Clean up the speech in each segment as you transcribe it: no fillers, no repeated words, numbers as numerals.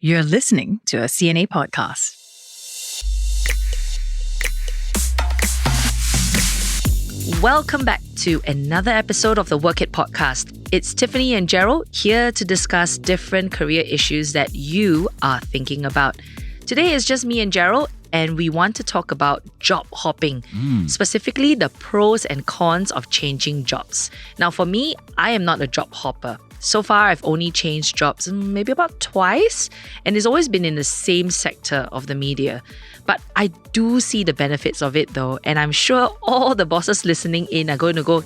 You're listening to a CNA podcast. Welcome back to another episode of the Work It podcast. It's Tiffany and Gerald here to discuss different career issues that you are thinking about. Today is just me and Gerald, and we want to talk about job hopping, specifically the pros and cons of changing jobs. Now, for me, I am not a job hopper. So far, I've only changed jobs maybe about twice, and it's always been in the same sector of the media. But I do see the benefits of it though, and I'm sure all the bosses listening in are going to go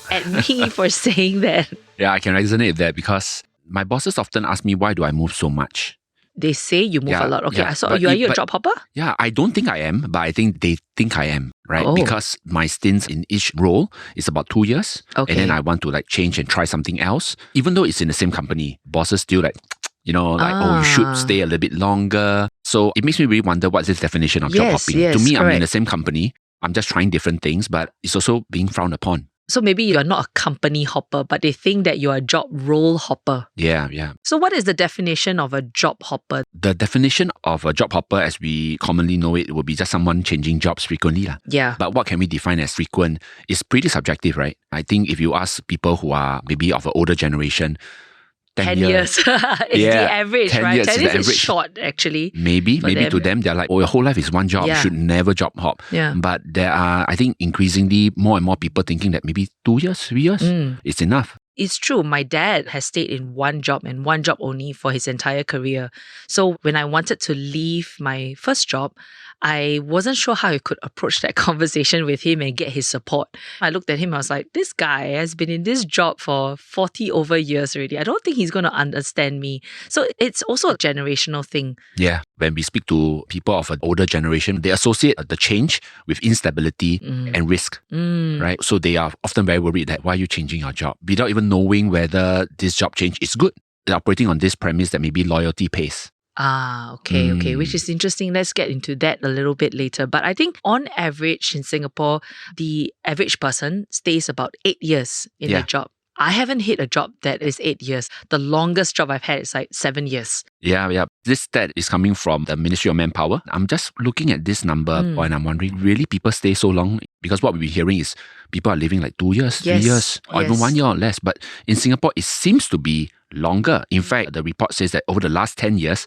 at me for saying that. Yeah, I can resonate with that because my bosses often ask me, why do I move so much? They say you move a lot. Okay, yeah, so are you a job hopper? Yeah, I don't think I am, but I think they think I am, right? Oh. Because my stints in each role is about 2 years. Okay. And then I want to change and try something else. Even though it's in the same company, bosses still oh, you should stay a little bit longer. So it makes me really wonder what's this definition of job hopping. Yes, to me, correct. I'm in the same company. I'm just trying different things, but it's also being frowned upon. So maybe you're not a company hopper, but they think that you're a job role hopper. Yeah. So what is the definition of a job hopper? The definition of a job hopper as we commonly know it would be just someone changing jobs frequently. Yeah. But what can we define as frequent is pretty subjective, right? I think if you ask people who are maybe of an older generation, 10 years. It's the average, 10 right? years 10 is years the is average. short, actually. Maybe to them, they're like, oh, your whole life is one job. Yeah. You should never job hop. Yeah. But there are, I think, increasingly more and more people thinking that maybe 2 years, 3 years, it's enough. It's true. My dad has stayed in one job and one job only for his entire career. So when I wanted to leave my first job, I wasn't sure how I could approach that conversation with him and get his support. I looked at him, I was like, this guy has been in this job for 40 over years already. I don't think he's going to understand me. So it's also a generational thing. Yeah. When we speak to people of an older generation, they associate the change with instability and risk, right? So they are often very worried that why are you changing your job? Without even knowing whether this job change is good. They're operating on this premise that maybe loyalty pays. Okay, which is interesting. Let's get into that a little bit later. But I think on average in Singapore, the average person stays about 8 years in their job. I haven't hit a job that is 8 years. The longest job I've had is 7 years. Yeah. This stat is coming from the Ministry of Manpower. I'm just looking at this number and I'm wondering, really people stay so long? Because what we've been hearing is people are living 2 years, 3 years, or even 1 year or less. But in Singapore, it seems to be longer. In fact, the report says that over the last 10 years,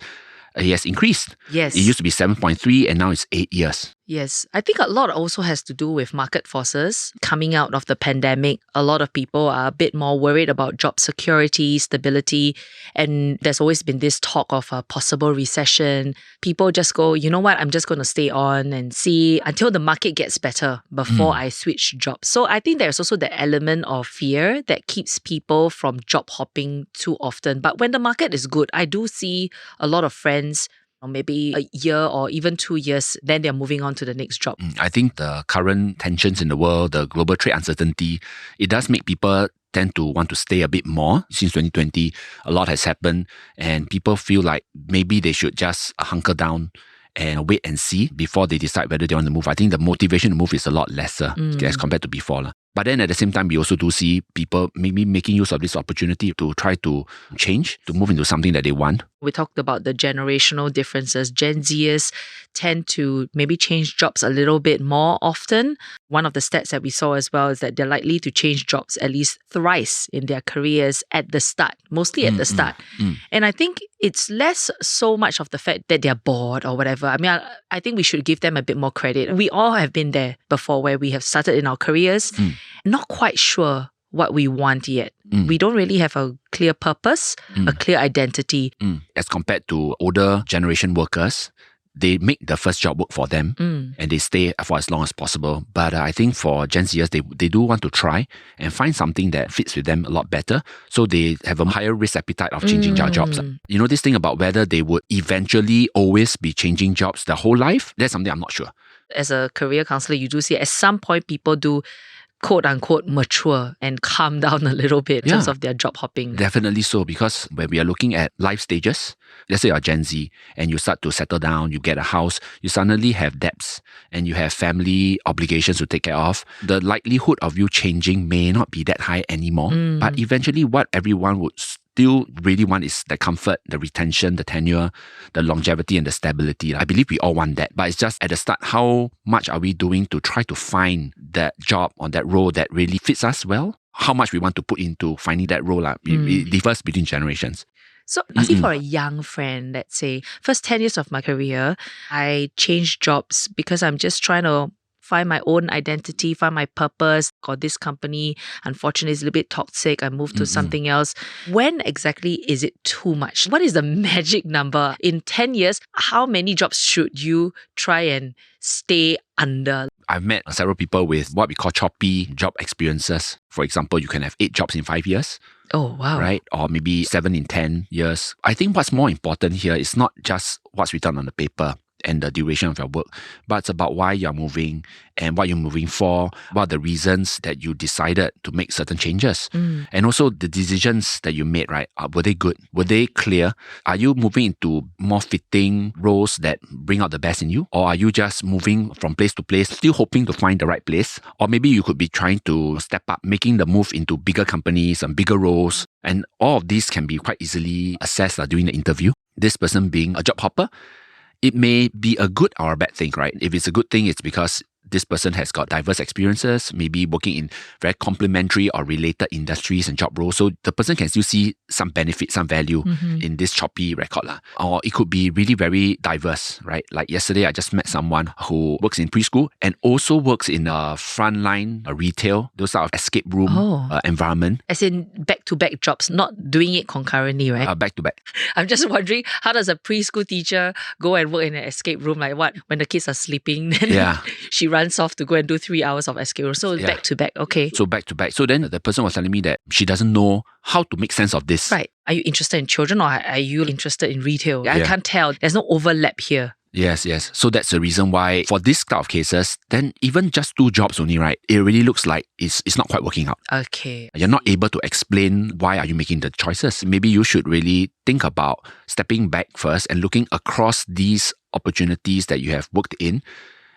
it has increased. Yes. It used to be 7.3 and now it's 8 years. Yes. I think a lot also has to do with market forces. Coming out of the pandemic, a lot of people are a bit more worried about job security, stability, and there's always been this talk of a possible recession. People just go, you know what, I'm just going to stay on and see until the market gets better before I switch jobs. So I think there's also the element of fear that keeps people from job hopping too often. But when the market is good, I do see a lot of friends, or maybe a year or even 2 years, then they're moving on to the next job. I think the current tensions in the world, the global trade uncertainty, it does make people tend to want to stay a bit more. Since 2020, a lot has happened and people feel like maybe they should just hunker down and wait and see before they decide whether they want to move. I think the motivation to move is a lot lesser as compared to before. But then at the same time, we also do see people maybe making use of this opportunity to try to change, to move into something that they want. We talked about the generational differences. Gen Zers tend to maybe change jobs a little bit more often. One of the stats that we saw as well is that they're likely to change jobs at least thrice in their careers at the start, mostly at the start. And I think it's less so much of the fact that they're bored or whatever. I mean, I think we should give them a bit more credit. We all have been there before where we have started in our careers, not quite sure what we want yet. We don't really have a clear purpose, a clear identity. As compared to older generation workers, they make the first job work for them and they stay for as long as possible. But I think for Gen Zers, they do want to try and find something that fits with them a lot better. So they have a higher risk appetite of changing their jobs. You know, this thing about whether they would eventually always be changing jobs their whole life, that's something I'm not sure. As a career counselor, you do see at some point people do quote unquote mature and calm down a little bit in terms of their job hopping. Definitely so, because when we are looking at life stages, let's say you're Gen Z and you start to settle down, you get a house, you suddenly have debts and you have family obligations to take care of. The likelihood of you changing may not be that high anymore, but eventually what everyone would still really want is the comfort, the retention, the tenure, the longevity and the stability. I believe we all want that. But it's just at the start, how much are we doing to try to find that job or that role that really fits us well? How much we want to put into finding that role. It differs between generations. So, see, for a young friend, let's say, first 10 years of my career, I changed jobs because I'm just trying to find my own identity, find my purpose. Got this company, unfortunately, is a little bit toxic. I moved to something else. When exactly is it too much? What is the magic number? In 10 years, how many jobs should you try and stay under? I've met several people with what we call choppy job experiences. For example, you can have 8 jobs in 5 years. Oh, wow. Right? Or maybe 7 in 10 years. I think what's more important here is not just what's written on the paper and the duration of your work, but it's about why you're moving and what you're moving for, what are the reasons that you decided to make certain changes. And also the decisions that you made, right? Were they good? Were they clear? Are you moving into more fitting roles that bring out the best in you? Or are you just moving from place to place, still hoping to find the right place? Or maybe you could be trying to step up, making the move into bigger companies and bigger roles. And all of these can be quite easily assessed during the interview. This person being a job hopper, it may be a good or a bad thing, right? If it's a good thing, it's because this person has got diverse experiences, maybe working in very complementary or related industries and job roles. So the person can still see some benefit, some value in this choppy record. Or it could be really very diverse, right? Like yesterday, I just met someone who works in preschool and also works in a frontline, a retail, those sort of escape room environment. As in back-to-back jobs, not doing it concurrently, right? Back to back. I'm just wondering, how does a preschool teacher go and work in an escape room? Like what? When the kids are sleeping, then she runs off to go and do 3 hours of escape room. So back to back, okay. So back to back. So then the person was telling me that she doesn't know how to make sense of this. Right. Are you interested in children or are you interested in retail? I can't tell. There's no overlap here. Yes. So that's the reason why for this type of cases, then even just 2 jobs only, right? It really looks like it's not quite working out. Okay. You're not able to explain why are you making the choices. Maybe you should really think about stepping back first and looking across these opportunities that you have worked in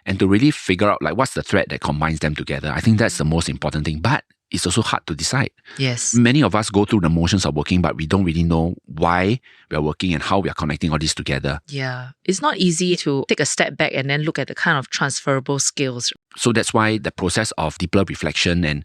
and to really figure out like what's the thread that combines them together. I think that's the most important thing. But it's also hard to decide. Yes. Many of us go through the motions of working, but we don't really know why we are working and how we are connecting all this together. Yeah. It's not easy to take a step back and then look at the kind of transferable skills. So that's why the process of deeper reflection and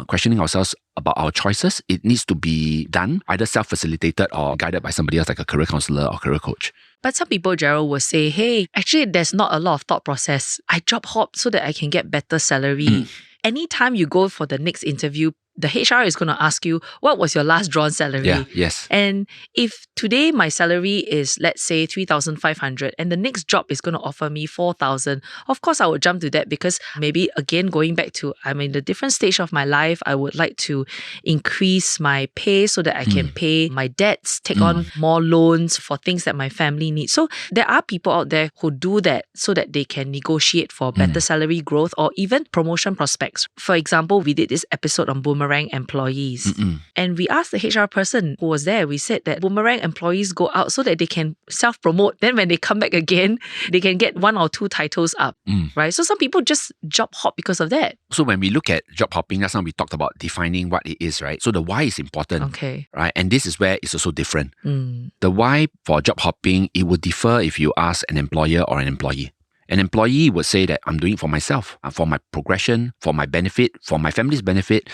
questioning ourselves about our choices, it needs to be done, either self-facilitated or guided by somebody else like a career counselor or career coach. But some people, Gerald, will say, hey, actually, there's not a lot of thought process. I job hop so that I can get better salary. Anytime you go for the next interview, the HR is going to ask you, what was your last drawn salary? Yes. And if today my salary is, let's say, 3,500 and the next job is going to offer me 4,000, of course, I would jump to that because maybe, again, going back to, I'm in a different stage of my life. I would like to increase my pay so that I can pay my debts, take on more loans for things that my family needs. So there are people out there who do that so that they can negotiate for better salary growth or even promotion prospects. For example, we did this episode on boomerang employees. And we asked the HR person who was there, we said that boomerang employees go out so that they can self-promote. Then when they come back again, they can get 1 or 2 titles up, right? So some people just job hop because of that. So when we look at job hopping, that's when we talked about defining what it is, right? So the why is important, okay, right? And this is where it's also different. The why for job hopping, it would differ if you ask an employer or an employee. An employee would say that I'm doing it for myself, for my progression, for my benefit, for my family's benefit.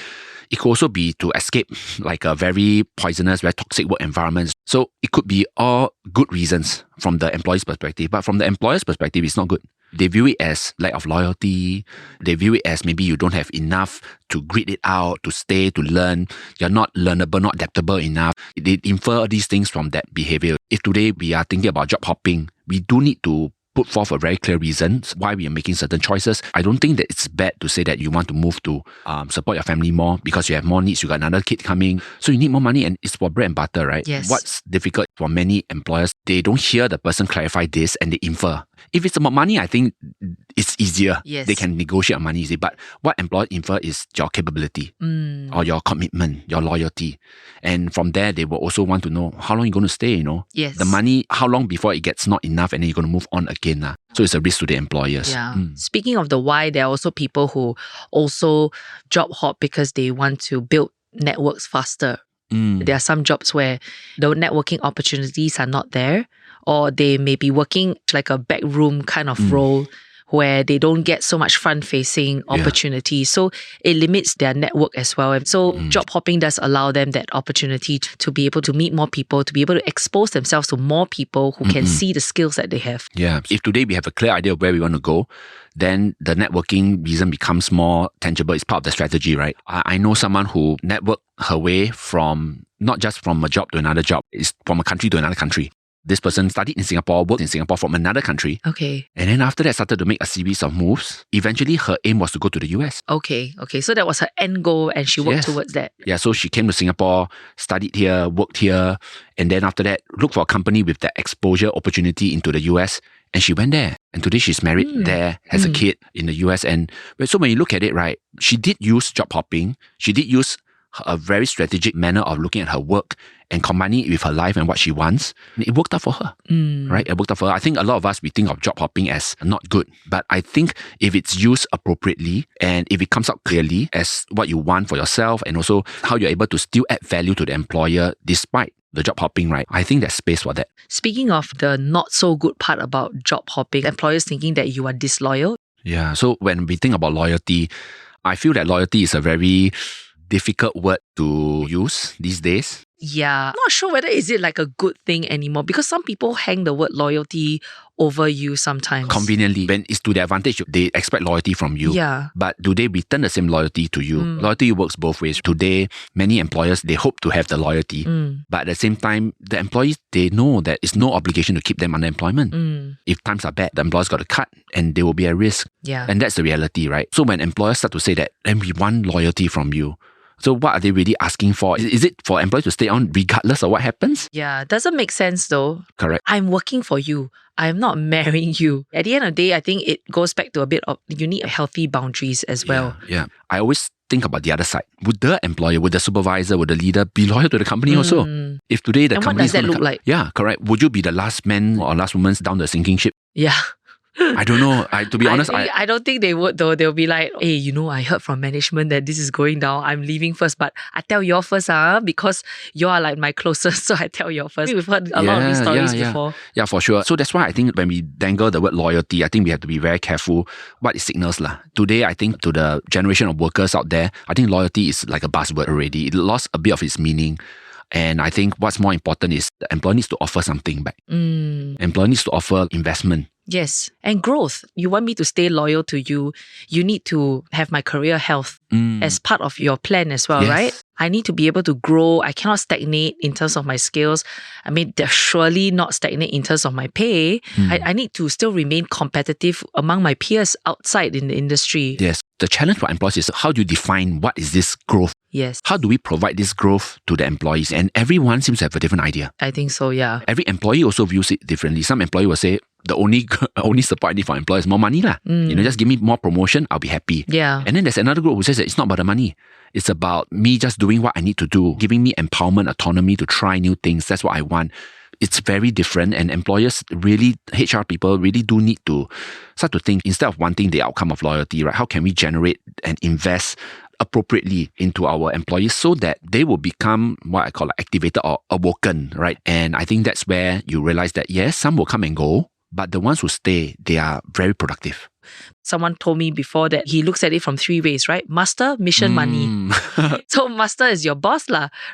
It could also be to escape like a very poisonous, very toxic work environment. So it could be all good reasons from the employee's perspective, but from the employer's perspective, it's not good. They view it as lack of loyalty. They view it as maybe you don't have enough to grit it out, to stay, to learn. You're not learnable, not adaptable enough. They infer these things from that behavior. If today we are thinking about job hopping, we do need to put forth a very clear reason why we are making certain choices. I don't think that it's bad to say that you want to move to support your family more because you have more needs, you got another kid coming, so you need more money and it's for bread and butter, right? Yes. What's difficult for many employers, they don't hear the person clarify this and they infer. If it's about money, I think it's easier. Yes. They can negotiate on money easy. But what employers infer is your capability or your commitment, your loyalty. And from there, they will also want to know how long you're going to stay, Yes. The money, how long before it gets not enough and then you're going to move on again. So it's a risk to the employers. Yeah. Speaking of the why, there are also people who also job hop because they want to build networks faster. There are some jobs where the networking opportunities are not there, or they may be working like a backroom kind of role where they don't get so much front-facing opportunity. So it limits their network as well. And so job hopping does allow them that opportunity to be able to meet more people, to be able to expose themselves to more people who can see the skills that they have. Yeah. If today we have a clear idea of where we want to go, then the networking reason becomes more tangible. It's part of the strategy, right? I know someone who networked her way from not just from a job to another job, it's from a country to another country. This person studied in Singapore, worked in Singapore from another country. Okay. And then after that, started to make a series of moves. Eventually, her aim was to go to the US. Okay. So that was her end goal and she worked towards that. Yeah, so she came to Singapore, studied here, worked here. And then after that, looked for a company with that exposure opportunity into the US. And she went there. And today she's married there, has a kid in the US. And so when you look at it, right, she did use job hopping. She did use a very strategic manner of looking at her work and combining it with her life and what she wants. And it worked out for her, right? It worked out for her. I think a lot of us, we think of job hopping as not good. But I think if it's used appropriately and if it comes out clearly as what you want for yourself and also how you're able to still add value to the employer despite the job hopping, right? I think there's space for that. Speaking of the not so good part about job hopping, employers thinking that you are disloyal. Yeah. So when we think about loyalty, I feel that loyalty is a very difficult word to use these days. Yeah, I'm not sure whether is it like a good thing anymore because some people hang the word loyalty over you sometimes. Conveniently, when it's to their advantage, they expect loyalty from you. Yeah. But do they return the same loyalty to you? Loyalty works both ways. Today, many employers, they hope to have the loyalty. But at the same time, the employees, they know that it's no obligation to keep them under employment. If times are bad, the employer's got to cut and they will be at risk. Yeah. And that's the reality, right? So when employers start to say that, then we want loyalty from you. So what are they really asking for? Is it for employees to stay on regardless of what happens? Yeah, doesn't make sense though. Correct. I'm working for you. I'm not marrying you. At the end of the day, I think it goes back to a bit of you need healthy boundaries as well. Yeah. I always think about the other side. Would the employer, would the supervisor, would the leader be loyal to the company also? If today the and company what does that look like? Yeah, correct. Would you be the last man or last woman down the sinking ship? Yeah. I don't know. To be honest, I don't think they would though. They'll be like, hey, I heard from management that this is going down. I'm leaving first, but I tell you all first, because you are like my closest, so I tell you all first. We've heard a lot of these stories before. Yeah, for sure. So that's why I think when we dangle the word loyalty, I think we have to be very careful what it signals. Today, I think to the generation of workers out there, I think loyalty is like a buzzword already. It lost a bit of its meaning. And I think what's more important is the employer needs to offer something back. Employer needs to offer investment. Yes. And growth. You want me to stay loyal to you. You need to have my career health as part of your plan as well, right? I need to be able to grow. I cannot stagnate in terms of my skills. I mean, they're surely not stagnate in terms of my pay. I need to still remain competitive among my peers outside in the industry. Yes. The challenge for employees is how do you define what is this growth? Yes. How do we provide this growth to the employees? And everyone seems to have a different idea. I think so, yeah. Every employee also views it differently. Some employee will say, the only support I need for employees is more money. Just give me more promotion, I'll be happy. Yeah. And then there's another group who says that it's not about the money. It's about me just doing what I need to do, giving me empowerment, autonomy to try new things. That's what I want. It's very different, and employers really, HR people really do need to start to think, instead of wanting the outcome of loyalty, right? How can we generate and invest appropriately into our employees so that they will become what I call activated or awoken, right? And I think that's where you realize that yes, some will come and go, but the ones who stay, they are very productive. Someone told me before that he looks at it from 3 ways, right? Master, mission, money. So master is your boss,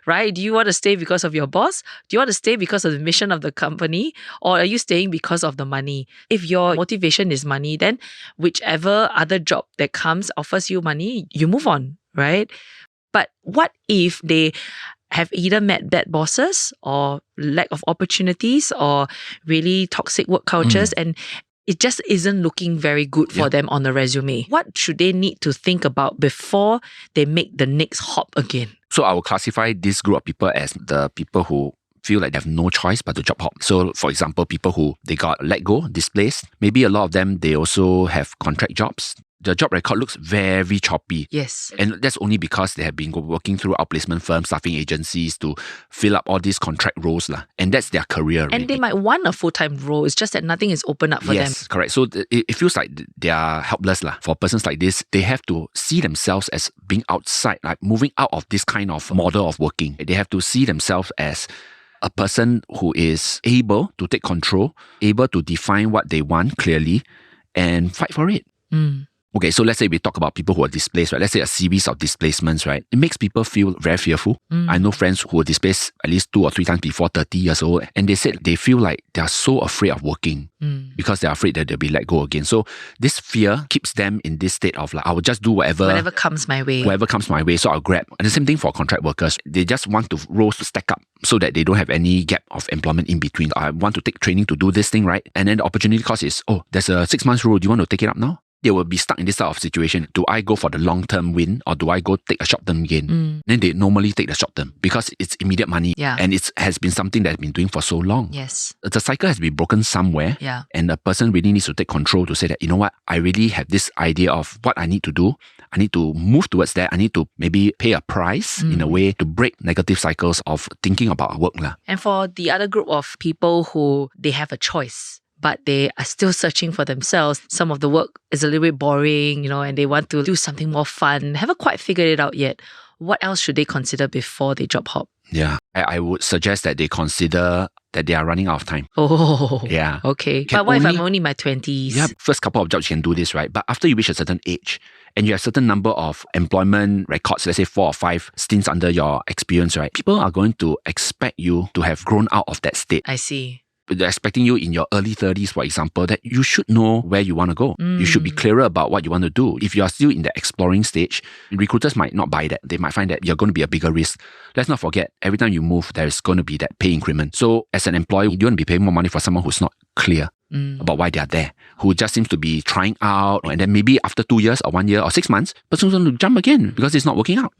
right? Do you want to stay because of your boss? Do you want to stay because of the mission of the company? Or are you staying because of the money? If your motivation is money, then whichever other job that comes offers you money, you move on, right? But what if they have either met bad bosses or lack of opportunities or really toxic work cultures and it just isn't looking very good for them on the resume? What should they need to think about before they make the next hop again? So I will classify this group of people as the people who feel like they have no choice but to job hop. So for example, people who they got let go, displaced. Maybe a lot of them, they also have contract jobs. the job record looks very choppy. Yes. And that's only because they have been working through outplacement firms, staffing agencies to fill up all these contract roles. And that's their career. And they might want a full-time role. It's just that nothing is open up for them. Yes, correct. So it feels like they are helpless. For persons like this, they have to see themselves as being outside, like moving out of this kind of model of working. They have to see themselves as a person who is able to take control, able to define what they want clearly and fight for it. Okay, so let's say we talk about people who are displaced, right? Let's say a series of displacements, right? It makes people feel very fearful. I know friends who were displaced at least 2 or 3 times before 30 years old, and they said they feel like they are so afraid of working because they're afraid that they'll be let go again. So this fear keeps them in this state of like, I will just do whatever comes my way. Whatever comes my way, so I'll grab. And the same thing for contract workers. They just want to roles to stack up so that they don't have any gap of employment in between. I want to take training to do this thing, right? And then the opportunity cost is, there's a 6 months rule. Do you want to take it up now? They will be stuck in this type of situation. Do I go for the long-term win or do I go take a short-term gain? Then they normally take the short-term because it's immediate money and it has been something that has been doing for so long. Yes. The cycle has been broken somewhere and the person really needs to take control to say that, you know what, I really have this idea of what I need to do. I need to move towards that. I need to maybe pay a price in a way to break negative cycles of thinking about work. And for the other group of people who they have a choice, but they are still searching for themselves. Some of the work is a little bit boring, and they want to do something more fun. Haven't quite figured it out yet. What else should they consider before they job hop? Yeah, I would suggest that they consider that they are running out of time. Oh, yeah. Okay. But what if I'm only in my 20s? Yeah, first couple of jobs you can do this, right? But after you reach a certain age and you have a certain number of employment records, let's say 4 or 5 stints under your experience, right? People are going to expect you to have grown out of that state. I see. They're expecting you in your early 30s, for example, that you should know where you want to go. You should be clearer about what you want to do. If you are still in the exploring stage, recruiters might not buy that. They might find that you're going to be a bigger risk. Let's not forget, every time you move, there's going to be that pay increment. So as an employer, you don't want to be paying more money for someone who's not clear about why they are there, who just seems to be trying out, and then maybe after 2 years or 1 year or 6 months, person's going to jump again because it's not working out.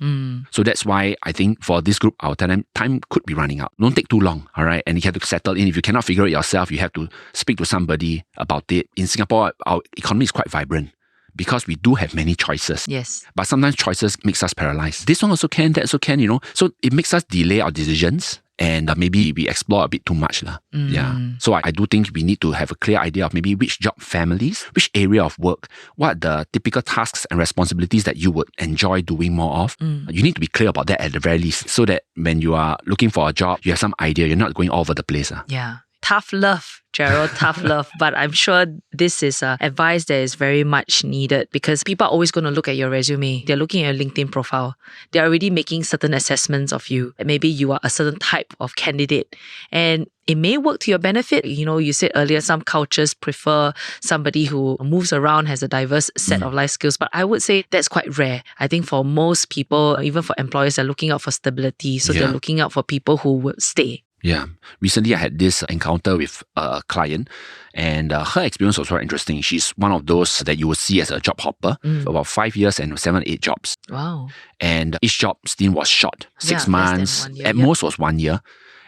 So that's why I think for this group, I'll tell them time could be running out. Don't take too long, all right? And you have to settle in. If you cannot figure it yourself, you have to speak to somebody about it. In Singapore, our economy is quite vibrant because we do have many choices. Yes. But sometimes choices makes us paralyzed. This one also can, that also can, So it makes us delay our decisions. And maybe we explore a bit too much. Yeah. So I do think we need to have a clear idea of maybe which job families, which area of work, what are the typical tasks and responsibilities that you would enjoy doing more of. You need to be clear about that at the very least so that when you are looking for a job, you have some idea. You're not going all over the place. Yeah. Tough love, Gerald, tough love. But I'm sure this is advice that is very much needed because people are always going to look at your resume. They're looking at your LinkedIn profile. They're already making certain assessments of you. Maybe you are a certain type of candidate. And it may work to your benefit. You said earlier, some cultures prefer somebody who moves around, has a diverse set of life skills. But I would say that's quite rare. I think for most people, even for employers, they're looking out for stability. So they're looking out for people who will stay. Yeah. Recently, I had this encounter with a client and her experience was very interesting. She's one of those that you would see as a job hopper for about 5 years and 7, 8 jobs. Wow. And each job stint was short, 6 months, at most was 1 year.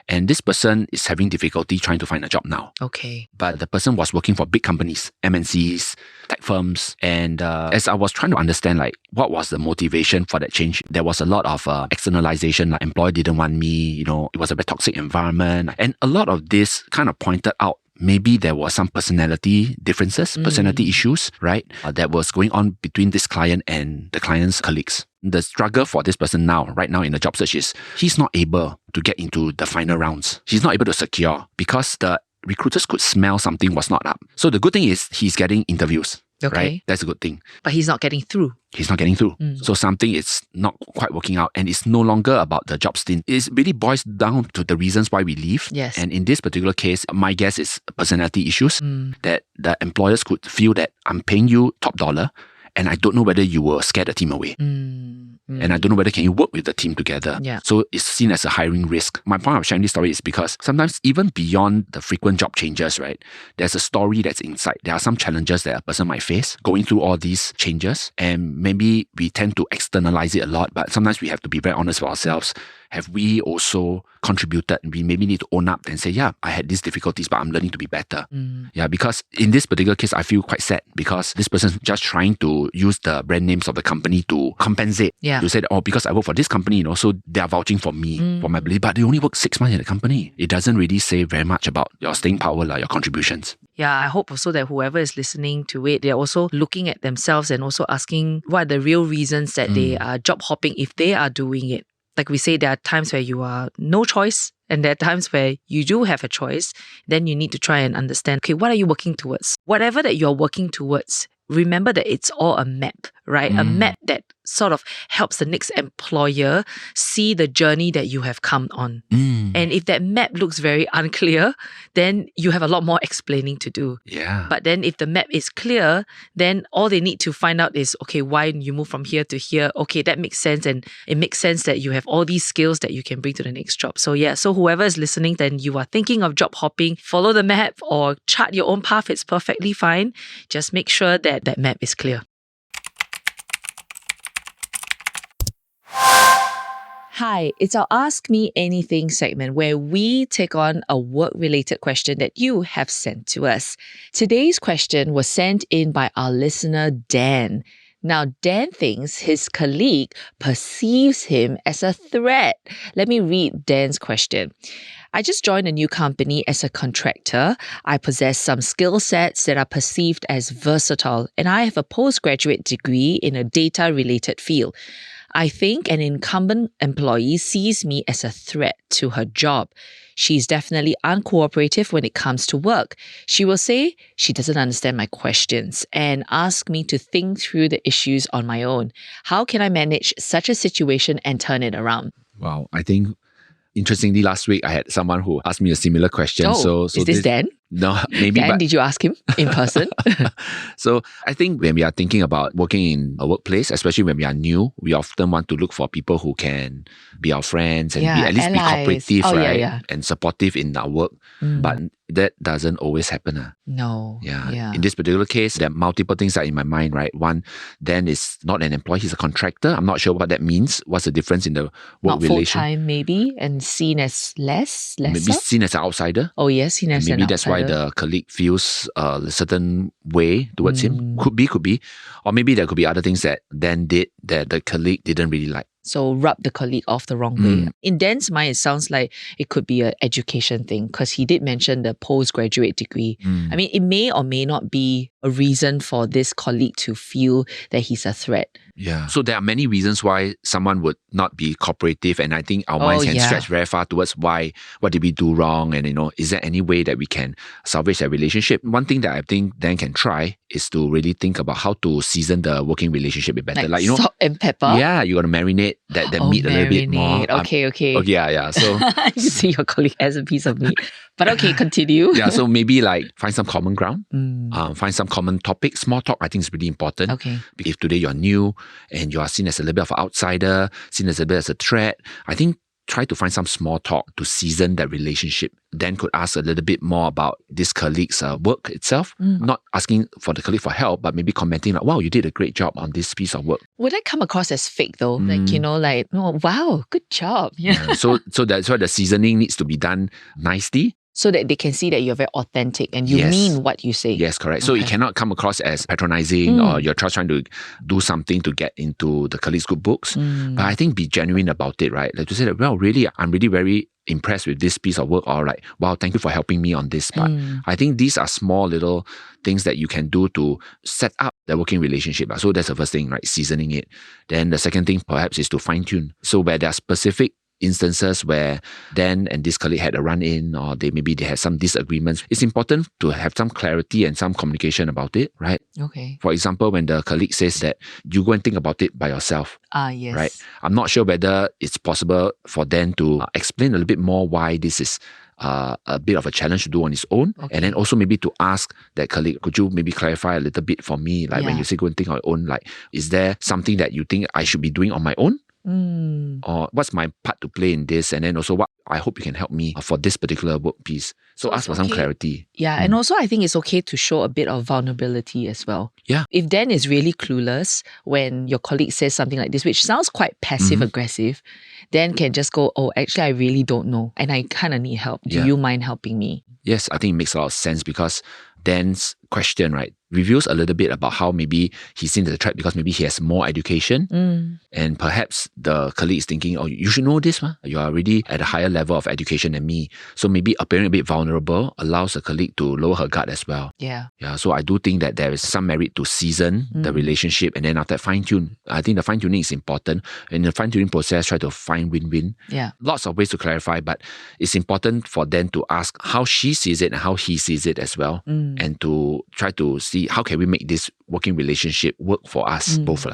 And this person is having difficulty trying to find a job now. Okay. But the person was working for big companies, MNCs, tech firms. And as I was trying to understand, what was the motivation for that change, there was a lot of externalization. Like, employer didn't want me, it was a very toxic environment. And a lot of this kind of pointed out maybe there was some personality differences, personality issues, right? That was going on between this client and the client's colleagues. The struggle for this person right now in the job search is he's not able to get into the final rounds. He's not able to secure because the recruiters could smell something was not up. So the good thing is he's getting interviews. Okay. Right? That's a good thing. But he's not getting through. He's not getting through. So something is not quite working out and it's no longer about the job stint. It really boils down to the reasons why we leave. Yes. And in this particular case, my guess is personality issues that the employers could feel that I'm paying you top dollar and I don't know whether you will scare the team away. And I don't know whether can you work with the team together. Yeah. So it's seen as a hiring risk. My point of sharing this story is because sometimes even beyond the frequent job changes, right, there's a story that's inside. There are some challenges that a person might face going through all these changes. And maybe we tend to externalize it a lot, but sometimes we have to be very honest with ourselves have we also contributed? We maybe need to own up and say, yeah, I had these difficulties, but I'm learning to be better. Yeah, because in this particular case, I feel quite sad because this person's just trying to use the brand names of the company to compensate. Yeah. To say, that, because I work for this company, so they are vouching for me, for my belief, but they only work 6 months in the company. It doesn't really say very much about your staying power, your contributions. Yeah, I hope also that whoever is listening to it, they're also looking at themselves and also asking what are the real reasons that they are job hopping if they are doing it. Like we say, there are times where you are no choice and there are times where you do have a choice. Then you need to try and understand, okay, what are you working towards? Whatever that you're working towards, remember that it's all a map, right? A map that sort of helps the next employer see the journey that you have come on. And if that map looks very unclear, then you have a lot more explaining to do. Yeah. But then if the map is clear, then all they need to find out is, okay, why you move from here to here? Okay, that makes sense. And it makes sense that you have all these skills that you can bring to the next job. So yeah, so whoever is listening, then you are thinking of job hopping, follow the map or chart your own path. It's perfectly fine. Just make sure that that map is clear. Hi, it's our Ask Me Anything segment where we take on a work-related question that you have sent to us. Today's question was sent in by our listener, Dan. Now, Dan thinks his colleague perceives him as a threat. Let me read Dan's question. I just joined a new company as a contractor. I possess some skill sets that are perceived as versatile, and I have a postgraduate degree in a data-related field. I think an incumbent employee sees me as a threat to her job. She's definitely uncooperative when it comes to work. She will say she doesn't understand my questions and ask me to think through the issues on my own. How can I manage such a situation and turn it around? Wow, I think interestingly, last week I had someone who asked me a similar question. So is this Dan? No, maybe. Dan, did you ask him in person? So I think when we are thinking about working in a workplace, especially when we are new, we often want to look for people who can be our friends and be at least be cooperative, right? And supportive in our work. But that doesn't always happen. No. Yeah. In this particular case, there are multiple things that are in my mind, right? One, Dan is not an employee, he's a contractor. I'm not sure what that means. What's the difference in the work not relation? Not full-time maybe, and seen as lesser? Maybe seen as an outsider. Oh yes, seen as an outsider. Maybe that's why the colleague feels a certain way towards him. Could be. Or maybe there could be other things that Dan did that the colleague didn't really like. So rub the colleague off the wrong way. In Dan's mind, it sounds like it could be an education thing because he did mention the postgraduate degree. I mean, it may or may not be a reason for this colleague to feel that he's a threat. Yeah. So there are many reasons why someone would not be cooperative, and I think our minds can stretch very far towards what did we do wrong, and is there any way that we can salvage that relationship? One thing that I think Dan can try is to really think about how to season the working relationship a bit better. Like salt and pepper? Yeah, you got to marinate that meat a little bit more. Okay. Yeah. So you see your colleague as a piece of meat. But okay, continue. Yeah, so maybe find some common ground, find some common topic. Small talk, I think, is really important. Okay. If today you're new and you are seen as a little bit of an outsider, seen as a bit as a threat, I think try to find some small talk to season that relationship. Then could ask a little bit more about this colleague's work itself. Not asking for the colleague for help, but maybe commenting like, wow, you did a great job on this piece of work. Would that come across as fake though? Oh, wow, good job. Yeah. So that's why the seasoning needs to be done nicely. So that they can see that you're very authentic and you mean what you say. Yes, correct. So it cannot come across as patronizing or you're just trying to do something to get into the colleague's good books. But I think be genuine about it, right? Like to say that, well, really, I'm really very impressed with this piece of work, or like, wow, thank you for helping me on this part. I think these are small little things that you can do to set up the working relationship. So that's the first thing, right? Seasoning it. Then the second thing perhaps is to fine tune. So where there are specific instances where Dan and this colleague had a run-in or maybe they had some disagreements, it's important to have some clarity and some communication about it, right? Okay. For example, when the colleague says that you go and think about it by yourself. Yes. Right? I'm not sure whether it's possible for Dan to explain a little bit more why this is a bit of a challenge to do on his own. Okay. And then also maybe to ask that colleague, could you maybe clarify a little bit for me? Like when you say go and think on your own, like, is there something that you think I should be doing on my own? Or what's my part to play in this? And then also what I hope you can help me for this particular work piece. So ask for some clarity. Yeah, and also I think it's okay to show a bit of vulnerability as well. Yeah. If Dan is really clueless when your colleague says something like this, which sounds quite passive-aggressive, Dan can just go, oh, actually, I really don't know and I kind of need help. Do you mind helping me? Yes, I think it makes a lot of sense because Dan's question, right, reveals a little bit about how maybe he's in the trap because maybe he has more education and perhaps the colleague is thinking, oh, you should know this, huh? You are already at a higher level of education than me. So maybe appearing a bit vulnerable allows the colleague to lower her guard as well. Yeah. So I do think that there is some merit to season the relationship and then after that fine-tune. I think the fine-tuning is important. In the fine-tuning process, try to find win-win. Yeah. Lots of ways to clarify, but it's important for them to ask how she sees it and how he sees it as well. And to try to see how can we make this working relationship work for us both.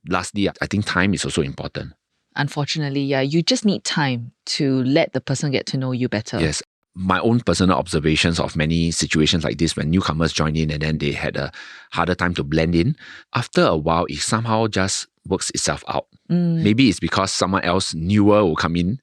Lastly, I think time is also important. Unfortunately, you just need time to let the person get to know you better. Yes. My own personal observations of many situations like this when newcomers join in and then they had a harder time to blend in. After a while, it somehow just works itself out. Maybe it's because someone else newer will come in.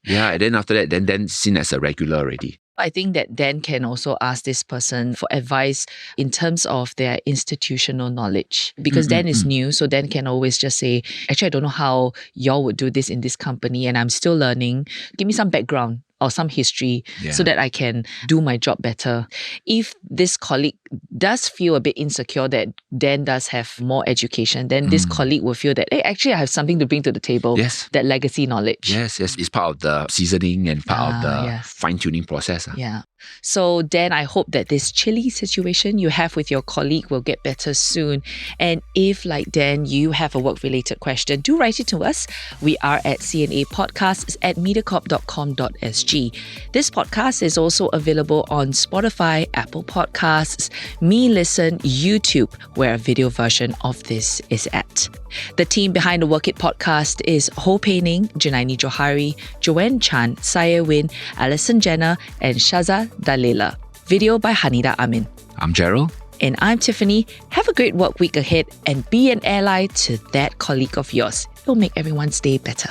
And then after that, then seen as a regular already. I think that Dan can also ask this person for advice in terms of their institutional knowledge because Dan is new. So Dan can always just say, actually, I don't know how y'all would do this in this company and I'm still learning. Give me some background or some history so that I can do my job better. If this colleague does feel a bit insecure that Dan does have more education, then this colleague will feel that, hey, actually I have something to bring to the table. Yes. That legacy knowledge. Yes. It's part of the seasoning and part of the fine-tuning process. Yeah. So Dan, I hope that this chilly situation you have with your colleague will get better soon. And if, like Dan, you have a work-related question, do write it to us. We are at cnapodcasts@mediacorp.com.sg. This podcast is also available on Spotify, Apple Podcasts, Me Listen, YouTube, where a video version of this is at. The team behind the Work It podcast is Ho Pei Ning, Janaini Johari, Joanne Chan, Saya Win, Alison Jenner, and Shaza Dalela. Video by Hanida Amin. I'm Gerald. And I'm Tiffany. Have a great work week ahead and be an ally to that colleague of yours. It'll make everyone's day better.